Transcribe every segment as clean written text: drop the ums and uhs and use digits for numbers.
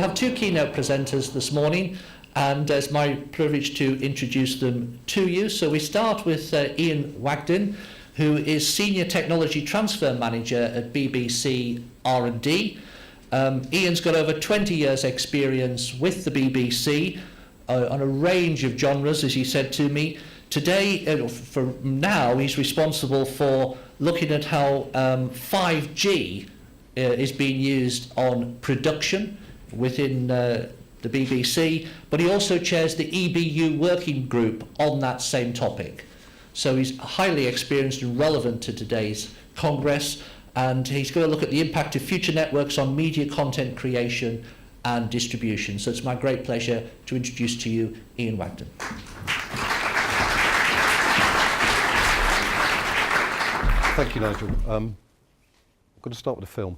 We have two keynote presenters this morning, and it's my privilege to introduce them to you. So we start with Ian Wagdin, who is Senior Technology Transfer Manager at BBC R&D. Ian's got over 20 years experience with the BBC on a range of genres, as he said to me. Today, for now, he's responsible for looking at how 5G is being used on production within the BBC, but he also chairs the EBU working group on that same topic. So he's highly experienced and relevant to today's Congress, and he's going to look at the impact of future networks on media content creation and distribution. So it's my great pleasure to introduce to you Ian Wagdin. Thank you, Nigel. I'm going to start with a film.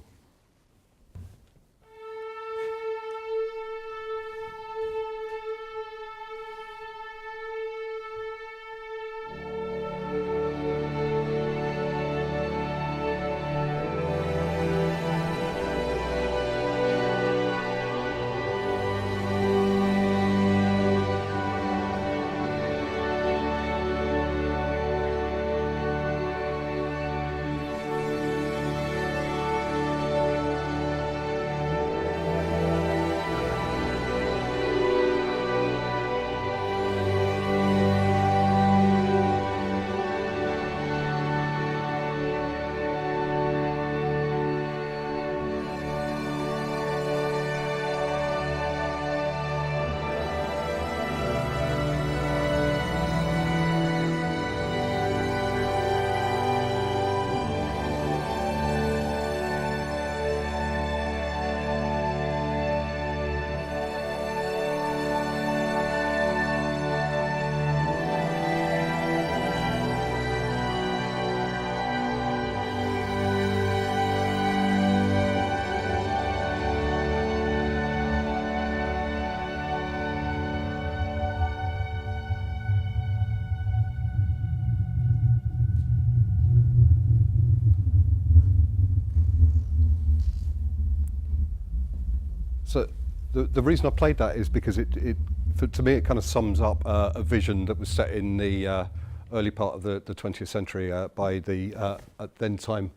So the reason I played that is because to me it kind of sums up a vision that was set in the early part of the 20th century by the at then time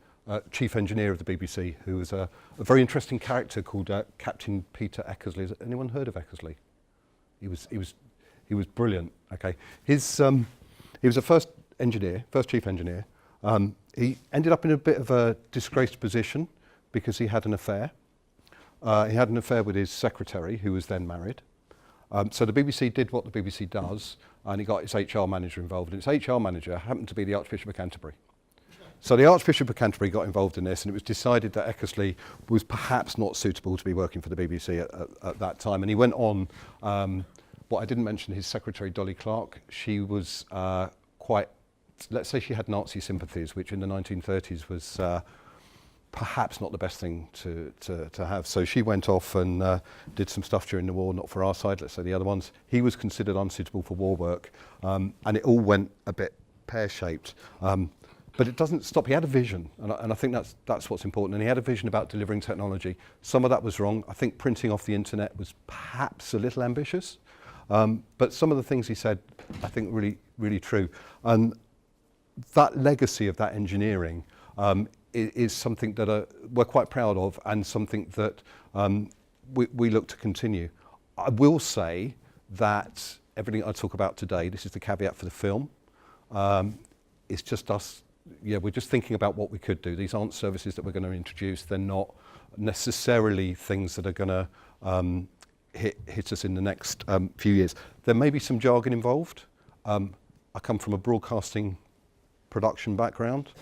chief engineer of the BBC, who was a very interesting character called Captain Peter Eckersley. Has anyone heard of Eckersley? He was brilliant. Okay, he was the first chief engineer. He ended up in a bit of a disgraced position because he had an affair. He had an affair with his secretary, who was then married. So the BBC did what the BBC does, and he got its HR manager involved. And its HR manager happened to be the Archbishop of Canterbury. So the Archbishop of Canterbury got involved in this, and it was decided that Eckersley was perhaps not suitable to be working for the BBC at that time. And he went on, what I didn't mention, his secretary, Dolly Clark, she was quite, let's say she had Nazi sympathies, which in the 1930s was perhaps not the best thing to have. So she went off and did some stuff during the war, not for our side, let's say the other ones. He was considered unsuitable for war work, and it all went a bit pear-shaped. But it doesn't stop. He had a vision, and I think that's what's important. And he had a vision about delivering technology. Some of that was wrong. I think printing off the internet was perhaps a little ambitious, but some of the things he said, I think, really true. And that legacy of that engineering is something that we're quite proud of, and something that we look to continue. I will say that everything I talk about today, this is the caveat for the film, it's just us. Yeah, we're just thinking about what we could do. These aren't services that we're going to introduce. They're not necessarily things that are going to hit us in the next few years. There may be some jargon involved. I come from a broadcasting production background.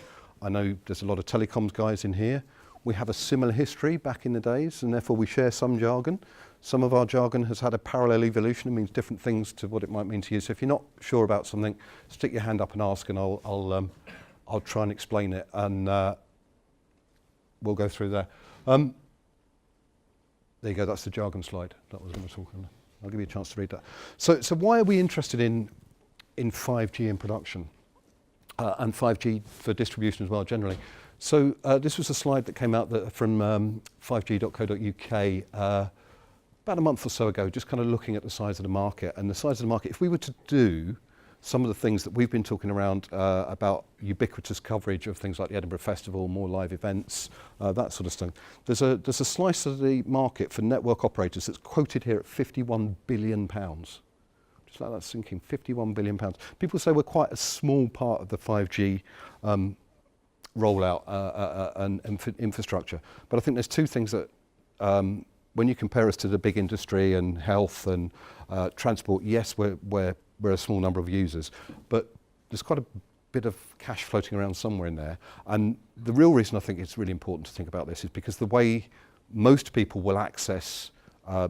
I know there's a lot of telecoms guys in here. We have a similar history back in the days, and therefore we share some jargon. Some of our jargon has had a parallel evolution. It means different things to what it might mean to you. So if you're not sure about something, stick your hand up and ask, and I'll try and explain it, and we'll go through there. There you go, that's the jargon slide. That was what I was talking about. I'll give you a chance to read that. So why are we interested in 5G in production? And 5G for distribution as well, generally. So this was a slide that came out from 5g.co.uk about a month or so ago, just kind of looking at the size of the market. And the size of the market, if we were to do some of the things that we've been talking around about ubiquitous coverage of things like the Edinburgh Festival, more live events, that sort of stuff. There's a slice of the market for network operators that's quoted here at £51 billion. Just like that sinking, £51 billion. People say we're quite a small part of the 5G rollout and infrastructure. But I think there's two things that, when you compare us to the big industry and health and transport, yes, we're a small number of users, but there's quite a bit of cash floating around somewhere in there. And the real reason I think it's really important to think about this is because the way most people will access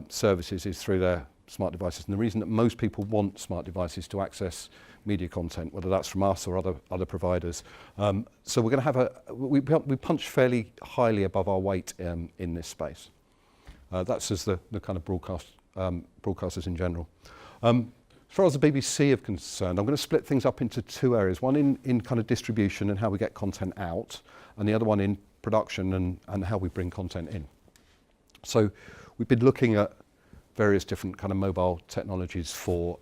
services is through their smart devices. And the reason that most people want smart devices to access media content, whether that's from us or other providers. So we're going to have we punch fairly highly above our weight in this space. That's as the kind of broadcasters in general. As far as the BBC are concerned, I'm going to split things up into two areas. One in kind of distribution and how we get content out, and the other one in production and how we bring content in. So we've been looking at various different kind of mobile technologies for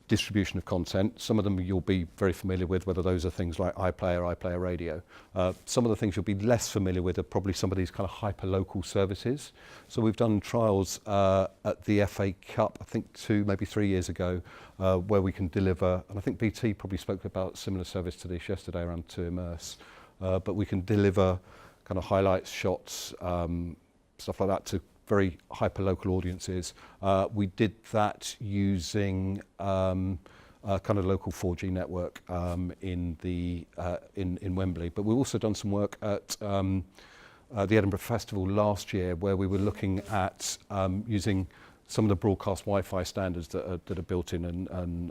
distribution of content. Some of them you'll be very familiar with, whether those are things like iPlayer Radio. Some of the things you'll be less familiar with are probably some of these kind of hyper-local services. So we've done trials at the FA Cup, I think 2, maybe 3 years ago, where we can deliver, and I think BT probably spoke about a similar service to this yesterday around To Immerse, but we can deliver kind of highlights, shots, stuff like that to very hyper-local audiences. We did that using a kind of local 4G network in Wembley. But we've also done some work at the Edinburgh Festival last year, where we were looking at using some of the broadcast Wi-Fi standards that are built in and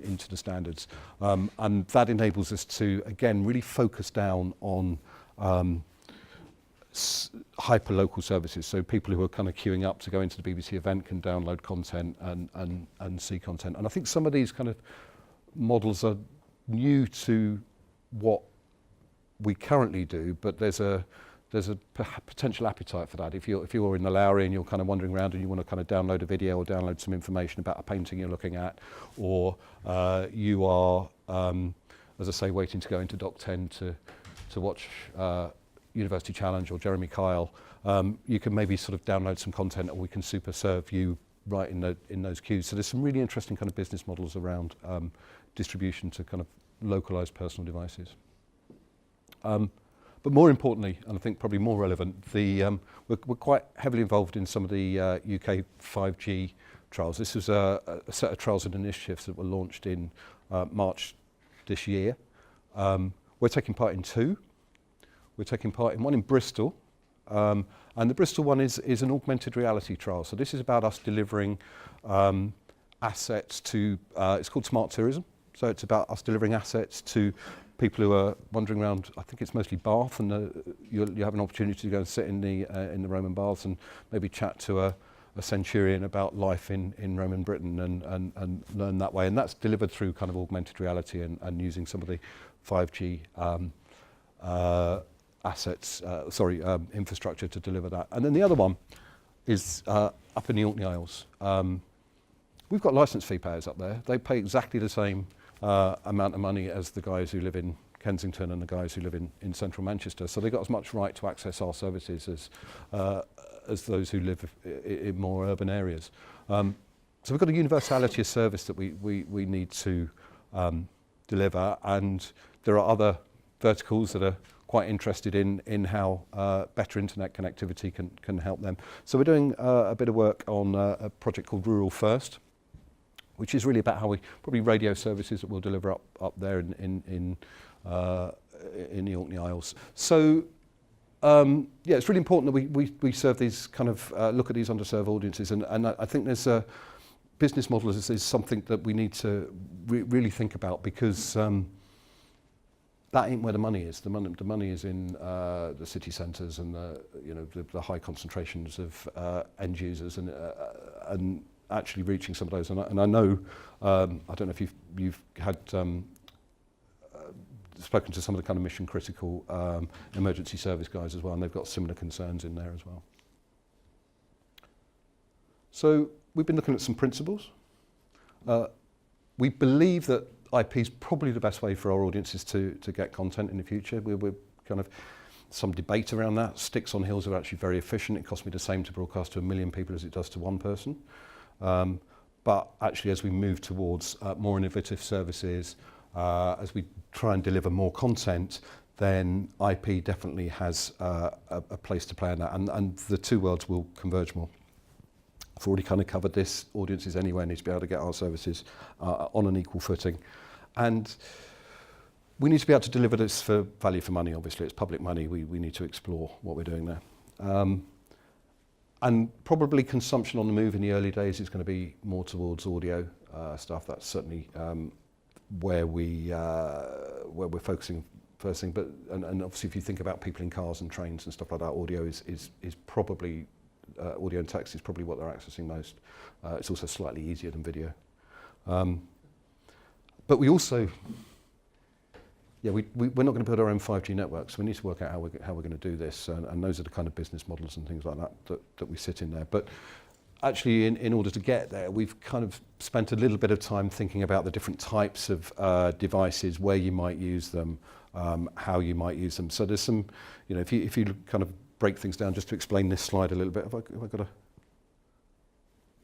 into the standards. And that enables us to, again, really focus down on hyper-local services, so people who are kind of queuing up to go into the BBC event can download content and see content. And I think some of these kind of models are new to what we currently do, but there's a potential appetite for that. If you're in the Lowry and you're kind of wandering around and you want to kind of download a video or download some information about a painting you're looking at, or you are, as I say, waiting to go into Dock 10 to watch University Challenge or Jeremy Kyle, you can maybe sort of download some content and we can super serve you right in those queues. So there's some really interesting kind of business models around distribution to kind of localized personal devices. But more importantly, and I think probably more relevant, we're quite heavily involved in some of the UK 5G trials. This was a set of trials and initiatives that were launched in March this year. We're taking part in 2. We're taking part in one in Bristol, and the Bristol one is an augmented reality trial. So this is about us delivering assets to, it's called Smart Tourism. So it's about us delivering assets to people who are wandering around, I think it's mostly Bath, and you have an opportunity to go and sit in the Roman baths and maybe chat to a centurion about life in Roman Britain and learn that way. And that's delivered through kind of augmented reality and using some of the 5G infrastructure to deliver that. And then the other one is up in the Orkney Isles. We've got licence fee payers up there. They pay exactly the same amount of money as the guys who live in Kensington and the guys who live in central Manchester. So they've got as much right to access our services as those who live in more urban areas. So we've got a universality of service that we need to deliver, and there are other verticals that are quite interested in how better internet connectivity can help them. So we're doing a bit of work on a project called Rural First, which is really about how we probably radio services that we'll deliver up there in the Orkney Isles. So yeah, it's really important that we serve these kind of look at these underserved audiences, and I think there's a business model is something that we need to really think about, because that ain't where the money is. The money is in the city centres and the high concentrations of end users and actually reaching some of those. And I know I don't know if you've had spoken to some of the kind of mission critical emergency service guys as well, and they've got similar concerns in there as well. So we've been looking at some principles. We believe that IP is probably the best way for our audiences to get content in the future. We're kind of some debate around that. Sticks on hills are actually very efficient. It costs me the same to broadcast to 1 million people as it does to one person. But actually, as we move towards more innovative services, as we try and deliver more content, then IP definitely has a place to play in that, and the two worlds will converge more. I've already kind of covered this. Audiences anywhere need to be able to get our services on an equal footing. And we need to be able to deliver this for value for money, obviously. It's public money. We need to explore what we're doing there. And probably consumption on the move in the early days is going to be more towards audio stuff. That's certainly where we're focusing first thing. But and obviously, if you think about people in cars and trains and stuff like that, audio is probably audio and text is probably what they're accessing most. It's also slightly easier than video. But we also, we're not going to build our own 5G network, so we need to work out how we're going to do this, and those are the kind of business models and things like that we sit in there. But actually, in order to get there, we've kind of spent a little bit of time thinking about the different types of devices, where you might use them, how you might use them. So there's some, if you kind of break things down, just to explain this slide a little bit. Have I got a?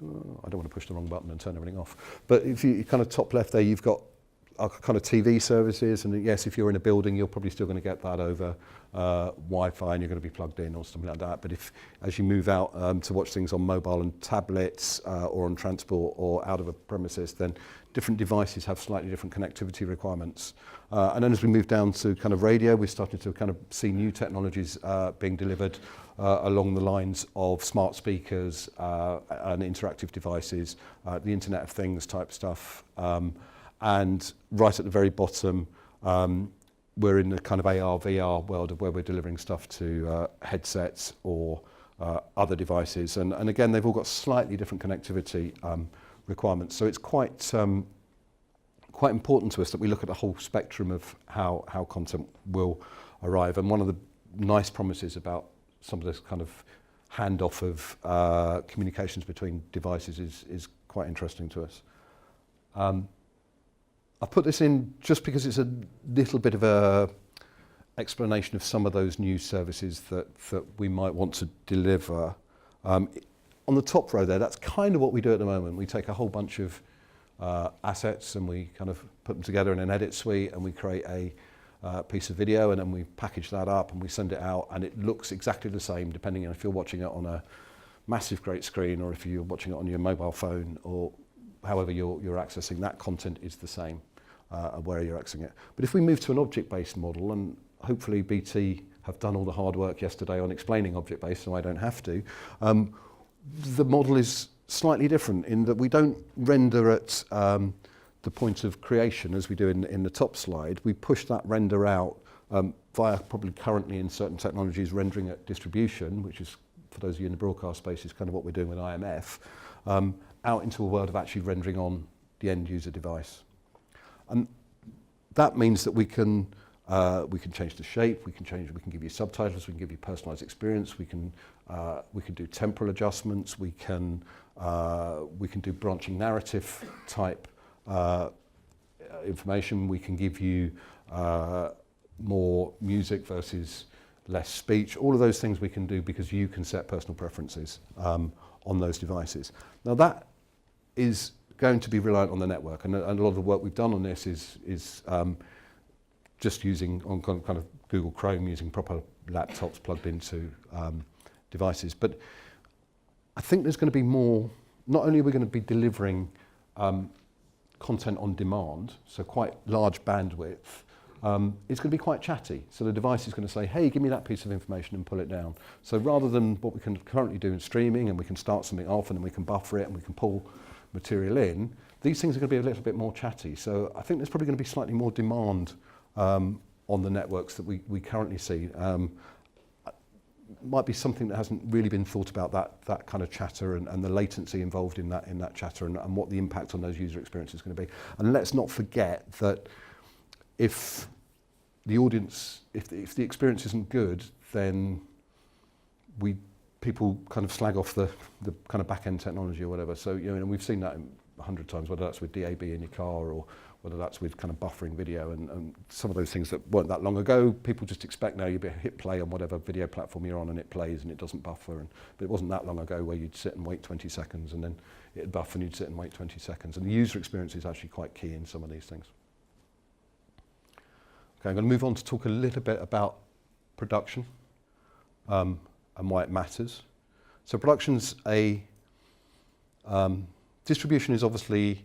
I don't want to push the wrong button and turn everything off. But if you kind of top left there, you've got our kind of TV services, and yes, if you're in a building, you're probably still going to get that over Wi-Fi, and you're going to be plugged in or something like that. But as you move out to watch things on mobile and tablets or on transport or out of a premises, then different devices have slightly different connectivity requirements. And then as we move down to kind of radio, we're starting to kind of see new technologies being delivered along the lines of smart speakers and interactive devices, the Internet of Things type stuff. And right at the very bottom, we're in the kind of AR, VR world of where we're delivering stuff to headsets or other devices. And again, they've all got slightly different connectivity requirements. So it's quite important to us that we look at the whole spectrum of how content will arrive. And one of the nice promises about some of this kind of handoff of communications between devices is quite interesting to us. I've put this in just because it's a little bit of a explanation of some of those new services that we might want to deliver. On the top row there, that's kind of what we do at the moment. We take a whole bunch of assets and we kind of put them together in an edit suite, and we create a piece of video, and then we package that up and we send it out, and it looks exactly the same depending on if you're watching it on a massive great screen or if you're watching it on your mobile phone, or however you're accessing that content is the same where you're accessing it. But if we move to an object-based model, and hopefully BT have done all the hard work yesterday on explaining object-based, so I don't have to, the model is slightly different in that we don't render at the point of creation as we do in the top slide. We push that render out via probably currently in certain technologies rendering at distribution, which is, for those of you in the broadcast space, is kind of what we're doing with IMF, out into a world of actually rendering on the end user device. And that means that we can change the shape, we can give you subtitles, we can give you personalized experience, we can do temporal adjustments, we can do branching narrative type information, we can give you more music versus less speech. All of those things we can do because you can set personal preferences on those devices. Now that is going to be reliant on the network, and a lot of the work we've done on this is just using on kind of Google Chrome, using proper laptops plugged into devices. But I think there's going to be more. Not only are we going to be delivering content on demand, so quite large bandwidth, it's going to be quite chatty. So the device is going to say, hey, give me that piece of information and pull it down. So rather than what we can currently do in streaming, and we can start something off and then we can buffer it and we can pull material in, these things are going to be a little bit more chatty. So I think there's probably going to be slightly more demand on the networks that we currently see. Might be something that hasn't really been thought about, that kind of chatter and the latency involved in that chatter and what the impact on those user experiences is going to be. And let's not forget that if the audience, if the experience isn't good, then we people kind of slag off the kind of back-end technology or whatever. So, you know, and we've seen that 100 times, whether that's with DAB in your car or whether that's with kind of buffering video and some of those things that weren't that long ago. People just expect now you hit play on whatever video platform you're on and it plays and it doesn't buffer. But it wasn't that long ago where you'd sit and wait 20 seconds and then it'd buffer and you'd sit and wait 20 seconds. And the user experience is actually quite key in some of these things. Okay, I'm going to move on to talk a little bit about production and why it matters. So production's distribution is obviously,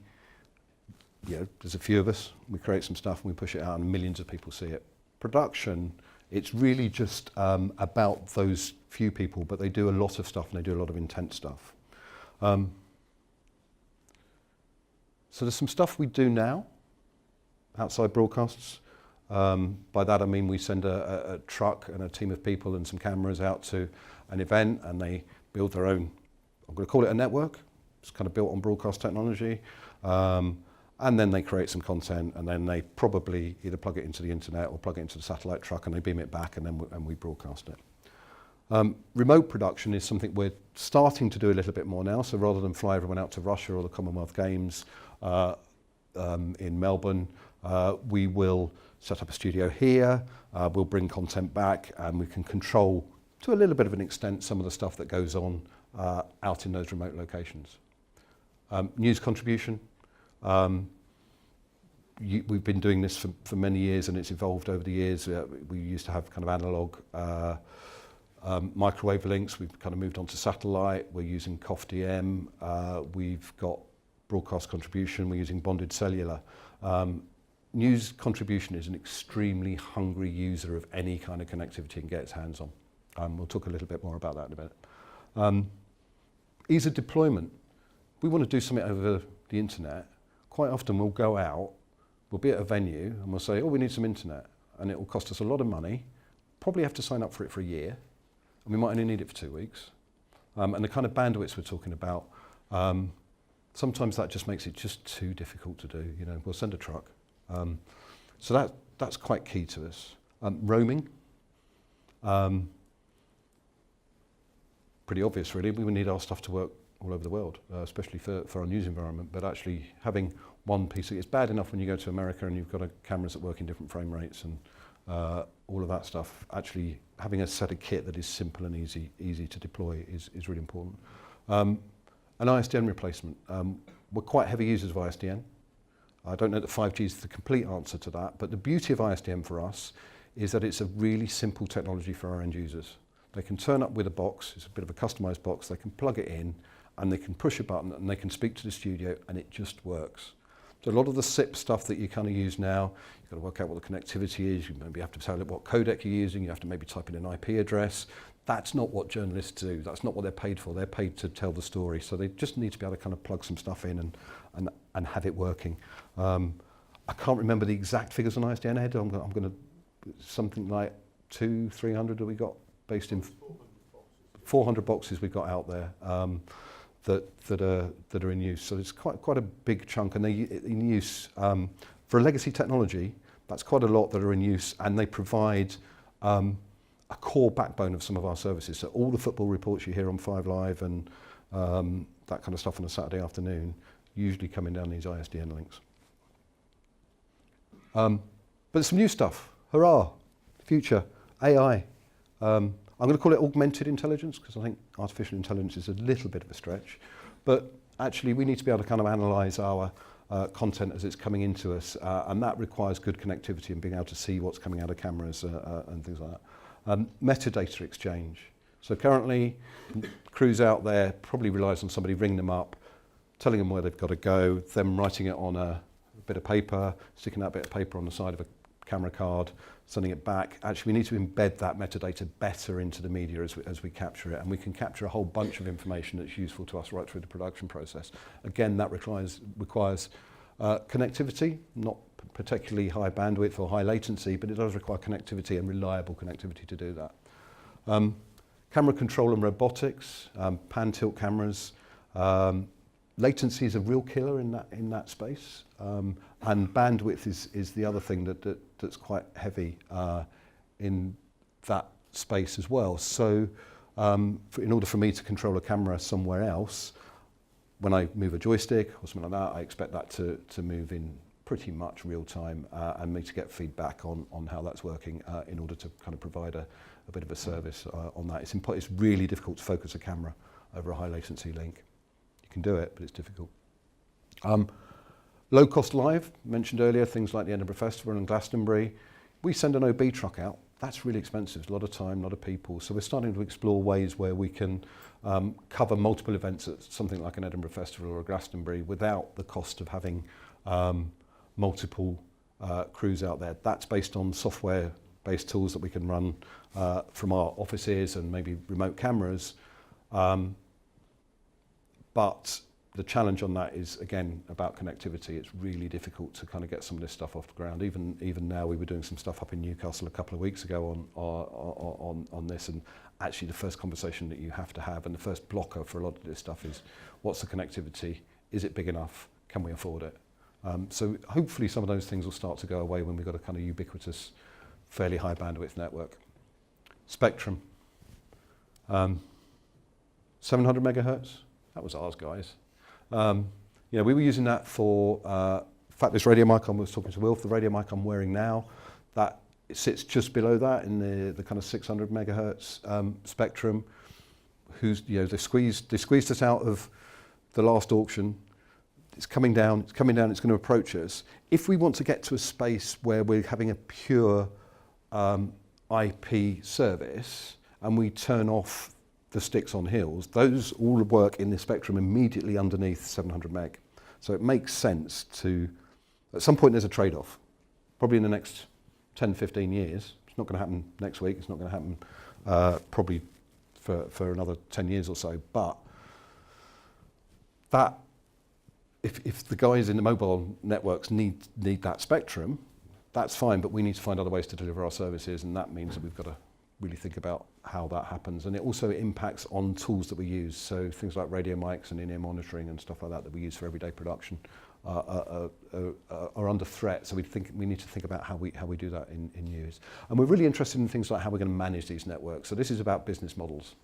you know, there's a few of us, we create some stuff and we push it out and millions of people see it. Production, it's really just about those few people, but they do a lot of stuff and they do a lot of intense stuff. So there's some stuff we do now, outside broadcasts. By that I mean we send a truck and a team of people and some cameras out to an event and they build their own, I'm going to call it a network. It's kind of built on broadcast technology. And then they create some content and then they probably either plug it into the internet or plug it into the satellite truck and they beam it back and then we broadcast it. Remote production is something we're starting to do a little bit more now. So rather than fly everyone out to Russia or the Commonwealth Games in Melbourne, we will set up a studio here, we'll bring content back and we can control to a little bit of an extent some of the stuff that goes on out in those remote locations. News contribution. We've been doing this for many years and it's evolved over the years. We used to have kind of analog microwave links. We've kind of moved on to satellite. We're using COFDM. We've got broadcast contribution. We're using bonded cellular. News contribution is an extremely hungry user of any kind of connectivity and get its hands on. We'll talk a little bit more about that in a minute. Ease of deployment. We want to do something over the internet. Quite often we'll go out, we'll be at a venue and we'll say, oh, we need some internet. And it will cost us a lot of money, probably have to sign up for it for a year, and we might only need it for 2 weeks. And the kind of bandwidths we're talking about, sometimes that just makes it just too difficult to do. You know, we'll send a truck. So that's quite key to us. Roaming, pretty obvious really. We need our stuff to work all over the world, especially for our news environment, but actually having one piece, it's bad enough when you go to America and you've got cameras that work in different frame rates and all of that stuff. Actually having a set of kit that is simple and easy to deploy is really important. An ISDN replacement. We're quite heavy users of ISDN. I don't know that 5G is the complete answer to that, but the beauty of ISDN for us is that it's a really simple technology for our end users. They can turn up with a box, it's a bit of a customized box, they can plug it in and they can push a button and they can speak to the studio and it just works. So a lot of the SIP stuff that you kind of use now, you've got to work out what the connectivity is, you maybe have to tell it what codec you're using, you have to maybe type in an IP address. That's not what journalists do, that's not what they're paid for, they're paid to tell the story. So they just need to be able to kind of plug some stuff in and have it working. I can't remember the exact figures on ISDN Ed. I'm going to, something like 200-300 that we got based in 400 boxes we've got out there that are in use. So it's quite a big chunk, and they're in use for a legacy technology. That's quite a lot that are in use, and they provide a core backbone of some of our services. So all the football reports you hear on 5 Live and that kind of stuff on a Saturday afternoon usually coming down these ISDN links. But there's some new stuff. Hurrah! Future, AI. I'm going to call it augmented intelligence because I think artificial intelligence is a little bit of a stretch. But actually we need to be able to kind of analyse our content as it's coming into us, and that requires good connectivity and being able to see what's coming out of cameras and things like that. Metadata exchange. So currently, crews out there probably relies on somebody ringing them up, telling them where they've got to go, them writing it on a bit of paper, sticking that bit of paper on the side of a camera card, sending it back. Actually, we need to embed that metadata better into the media as we capture it, and we can capture a whole bunch of information that's useful to us right through the production process. Again, that requires connectivity, not particularly high bandwidth or high latency, but it does require connectivity and reliable connectivity to do that. Camera control and robotics, pan tilt cameras. Latency is a real killer in that space, and bandwidth is the other thing that's quite heavy in that space as well. So in order for me to control a camera somewhere else, when I move a joystick or something like that, I expect that to move in pretty much real time and me to get feedback on how that's working in order to kind of provide a bit of a service on that. It's really difficult to focus a camera over a high latency link. You can do it, but it's difficult. Low cost live, mentioned earlier, things like the Edinburgh Festival and Glastonbury. We send an OB truck out. That's really expensive. It's a lot of time, a lot of people. So we're starting to explore ways where we can cover multiple events at something like an Edinburgh Festival or a Glastonbury without the cost of having multiple crews out there. That's based on software-based tools that we can run from our offices and maybe remote cameras. But the challenge on that is, again, about connectivity. It's really difficult to kind of get some of this stuff off the ground. Even now, we were doing some stuff up in Newcastle a couple of weeks ago on this, and actually the first conversation that you have to have, and the first blocker for a lot of this stuff is, what's the connectivity? Is it big enough? Can we afford it? So hopefully some of those things will start to go away when we've got a kind of ubiquitous, fairly high bandwidth network. Spectrum. 700 megahertz. That was ours, guys. We were using that for, in fact, this radio mic I was talking to Wilf, the radio mic I'm wearing now, that it sits just below that in the kind of 600 megahertz spectrum. They squeezed us out of the last auction. It's coming down, it's going to approach us. If we want to get to a space where we're having a pure IP service and we turn off the sticks on hills, those all work in the spectrum immediately underneath 700 meg. So it makes sense to, at some point there's a trade-off, probably in the next 10, 15 years. It's not going to happen next week, it's not going to happen probably for another 10 years or so, but that, if the guys in the mobile networks need that spectrum, that's fine, but we need to find other ways to deliver our services, and that means that we've got to really think about how that happens. And it also impacts on tools that we use. So things like radio mics and in-ear monitoring and stuff like that we use for everyday production are under threat. So we need to think about how we do that in use. And we're really interested in things like how we're going to manage these networks. So this is about business models.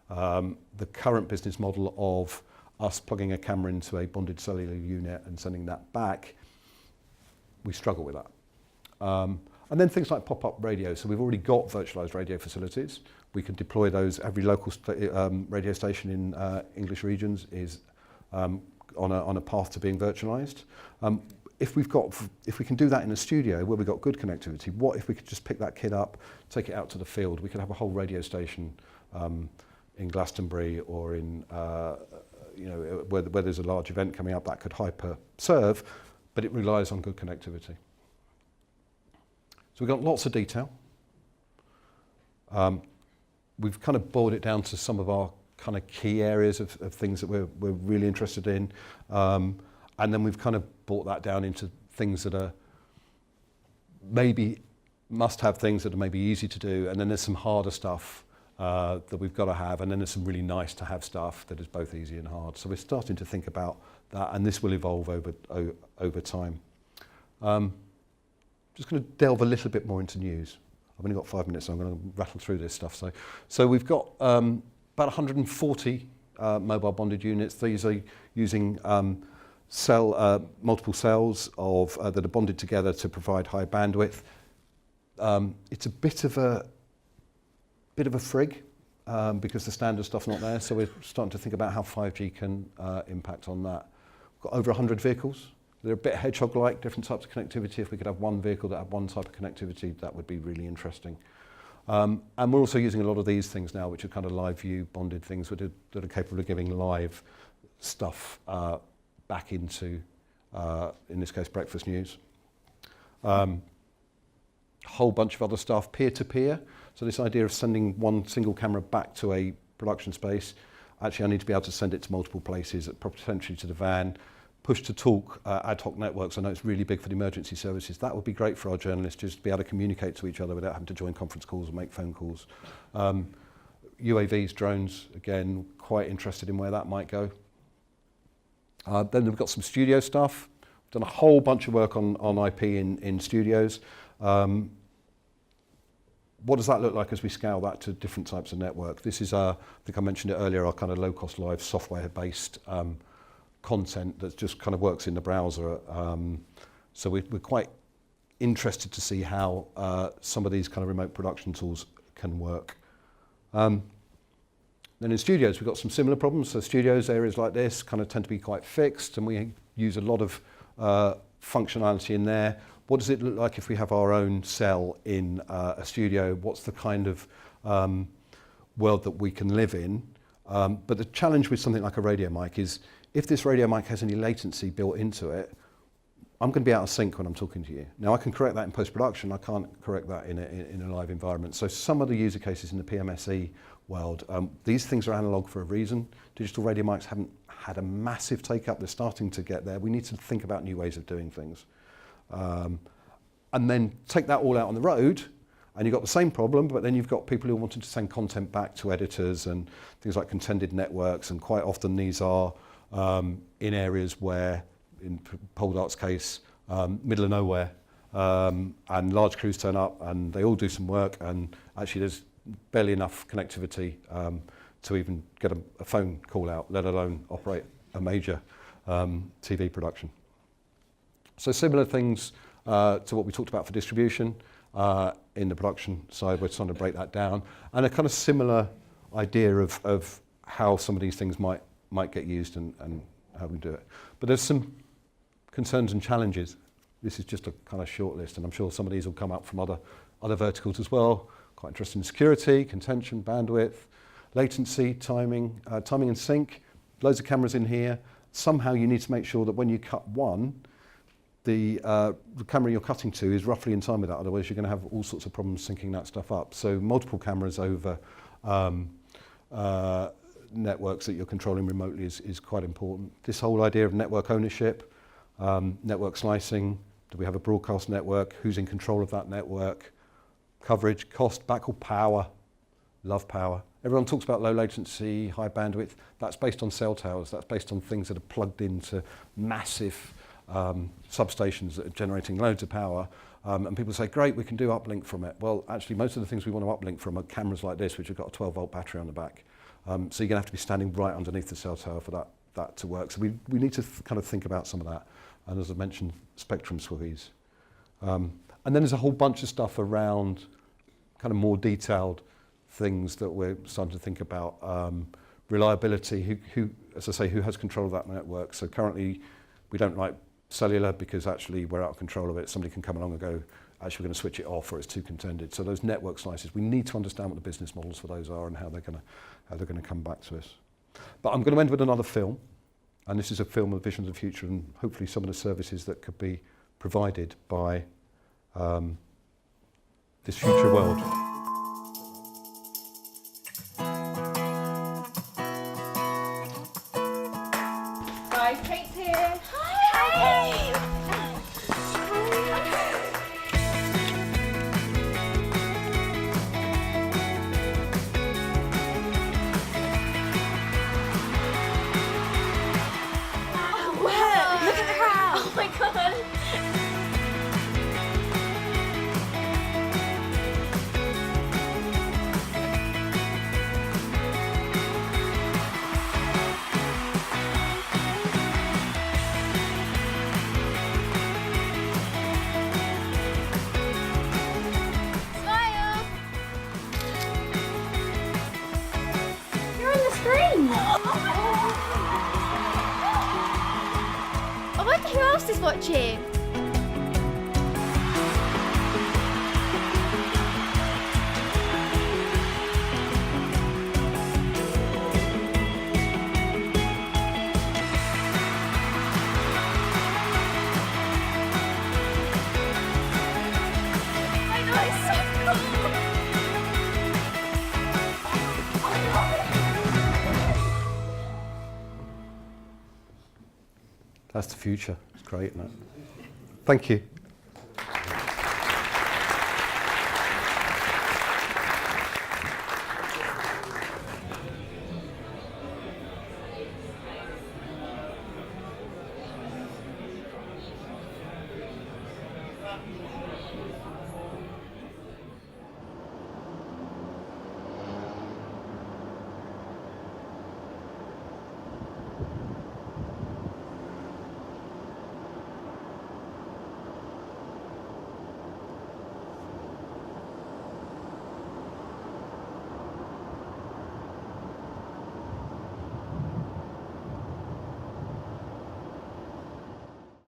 The current business model of us plugging a camera into a bonded cellular unit and sending that back, we struggle with that. And then things like pop-up radio. So we've already got virtualized radio facilities. We can deploy those. Every local radio station in English regions is on a path to being virtualized. If we can do that in a studio where we've got good connectivity, what if we could just pick that kit up, take it out to the field? We could have a whole radio station in Glastonbury or in where there's a large event coming up that could hyper serve, but it relies on good connectivity. So we've got lots of detail. We've kind of boiled it down to some of our kind of key areas of things that we're really interested in. And then we've kind of brought that down into things that are maybe must-have things that are maybe easy to do. And then there's some harder stuff that we've got to have. And then there's some really nice-to-have stuff that is both easy and hard. So we're starting to think about that, and this will evolve over time. Just going to delve a little bit more into news. I've only got 5 minutes, so I'm going to rattle through this stuff. So we've got about 140 mobile bonded units. These are using multiple cells that are bonded together to provide high bandwidth. It's a bit of a frig because the standard stuff's not there. So we're starting to think about how 5G can impact on that. We've got over 100 vehicles. They're a bit hedgehog-like, different types of connectivity. If we could have one vehicle that had one type of connectivity, that would be really interesting. And we're also using a lot of these things now, which are kind of live view bonded things that are capable of giving live stuff back into, in this case, breakfast news. Whole bunch of other stuff, peer-to-peer. So this idea of sending one single camera back to a production space, actually I need to be able to send it to multiple places, potentially to the van. Push-to-talk ad hoc networks, I know it's really big for the emergency services. That would be great for our journalists, just to be able to communicate to each other without having to join conference calls or make phone calls. UAVs, drones, again, quite interested in where that might go. Then we've got some studio stuff. We've done a whole bunch of work on IP in studios. what does that look like as we scale that to different types of network? This is, I think I mentioned it earlier, our kind of low-cost live software-based content that just kind of works in the browser. So we're quite interested to see how some of these kind of remote production tools can work. Then in studios, we've got some similar problems. So studios, areas like this kind of tend to be quite fixed, and we use a lot of functionality in there. What does it look like if we have our own cell in a studio? What's the kind of world that we can live in? But the challenge with something like a radio mic is if this radio mic has any latency built into it, I'm going to be out of sync when I'm talking to you. Now, I can correct that in post-production. I can't correct that in a live environment. So some of the user cases in the PMSE world, these things are analog for a reason. Digital radio mics haven't had a massive take-up. They're starting to get there. We need to think about new ways of doing things. And then take that all out on the road, and you've got the same problem, but then you've got people who are wanting to send content back to editors and things like contended networks, and quite often these are in areas where, in Poldark's case, middle of nowhere, and large crews turn up and they all do some work, and actually there's barely enough connectivity to even get a phone call out, let alone operate a major TV production. So similar things to what we talked about for distribution. In the production side, we're trying to break that down, and a kind of similar idea of how some of these things might get used and how we do it. But there's some concerns and challenges. This is just a kind of short list, and I'm sure some of these will come up from other verticals as well. Quite interested in security, contention, bandwidth, latency, timing and sync. Loads of cameras in here. Somehow you need to make sure that when you cut one, the camera you're cutting to is roughly in time with that, otherwise you're going to have all sorts of problems syncing that stuff up. So multiple cameras over networks that you're controlling remotely is quite important. This whole idea of network ownership, network slicing, do we have a broadcast network, who's in control of that network, coverage, cost, backhaul power, love power. Everyone talks about low latency, high bandwidth. That's based on cell towers. That's based on things that are plugged into massive substations that are generating loads of power, and people say, great, we can do uplink from it. Well, actually, most of the things we want to uplink from are cameras like this, which have got a 12-volt battery on the back. So you're going to have to be standing right underneath the cell tower for that to work. So we need to kind of think about some of that. And as I mentioned, spectrum squeeze. And then there's a whole bunch of stuff around kind of more detailed things that we're starting to think about. Reliability, who, as I say, who has control of that network? So currently, we don't like cellular because actually we're out of control of it. Somebody can come along and go, actually we're going to switch it off or it's too contended. So those network slices, we need to understand what the business models for those are and how they're going to come back to us. But I'm going to end with another film, and this is a film of visions of the future and hopefully some of the services that could be provided by this future world. Guys, Kate's here. Hi! Wow, look at the crowd! Oh my god! Smile! You're on the screen! I wonder who else is watching. I know, it's so cool. That's the future. It's great, isn't it? Thank you.